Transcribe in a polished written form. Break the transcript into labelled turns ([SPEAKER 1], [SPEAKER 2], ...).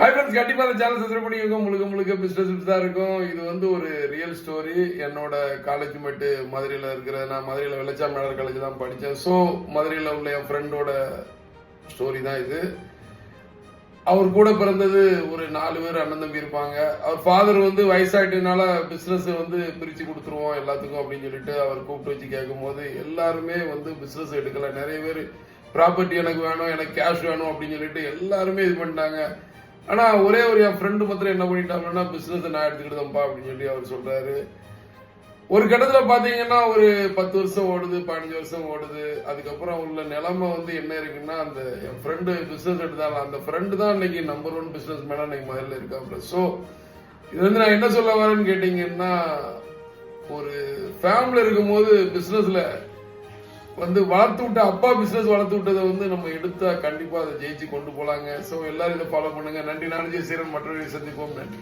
[SPEAKER 1] Hi friends, கண்டிப்பா அந்த channel subscribe பண்ணிக்கோங்க. முழுக்க முழுக்க பிசினஸ் தான் இருக்கும். இது வந்து ஒரு ரியல் ஸ்டோரி. என்னோட காலேஜ் மேட்டு மதுரையில் இருக்கிற, நான் மதுரையில் வெள்ளச்சாமியாளர் காலேஜ் தான் படித்தேன். ஸோ மதுரையில் உள்ள என் ஃப்ரெண்டோட ஸ்டோரி தான் இது. அவர் கூட பிறந்தது ஒரு 4 பேர் அண்ணன் தம்பி இருப்பாங்க. அவர் ஃபாதர் வந்து வயசாயிட்டனால பிசினஸ் வந்து பிரிச்சு கொடுத்துருவோம் எல்லாத்துக்கும் அப்படின்னு சொல்லிட்டு அவர் கூப்பிட்டு வச்சு கேட்கும் போது எல்லாருமே வந்து பிசினஸ் எடுக்கல. நிறைய பேர் ப்ராப்பர்ட்டி எனக்கு வேணும், எனக்கு கேஷ் வேணும் அப்படின்னு சொல்லிட்டு எல்லாருமே இது பண்ணிட்டாங்க. ஆனா ஒரே ஒரு என் ஃப்ரெண்டு மாத்திரம் என்ன பண்ணிட்டாங்கன்னா, பிசினஸ் நான் எடுத்துக்கிட்டேன்ப்பா அப்படின்னு சொல்லி அவர் சொல்றாரு. ஒரு கட்டத்துல பாத்தீங்கன்னா ஒரு 10 வருஷம் ஓடுது, 15 வருஷம் ஓடுது. அதுக்கப்புறம் உள்ள நிலைமை வந்து என்ன இருக்குன்னா, அந்த என் ஃப்ரெண்டு பிசினஸ் எடுத்தாலும் அந்த ஃப்ரெண்டு தான் இன்னைக்கு நம்பர் 1 பிசினஸ் மேனா இன்னைக்கு முதல்ல இருக்காப்ல. ஸோ இது வந்து நான் என்ன சொல்ல வரேன்னு கேட்டீங்கன்னா, ஒரு ஃபேமிலி இருக்கும்போது பிசினஸ்ல வந்து வளர்த்து விட்ட அப்பா பிசினஸ் வளர்த்து விட்டதை வந்து நம்ம எடுத்தா கண்டிப்பா அதை ஜெயிச்சு கொண்டு போலாங்க. ஸோ எல்லாரும் இதை ஃபாலோ பண்ணுங்க. நன்றி. நான் ஜெயசீரன். மற்றொரு சந்திப்போம். நன்றி.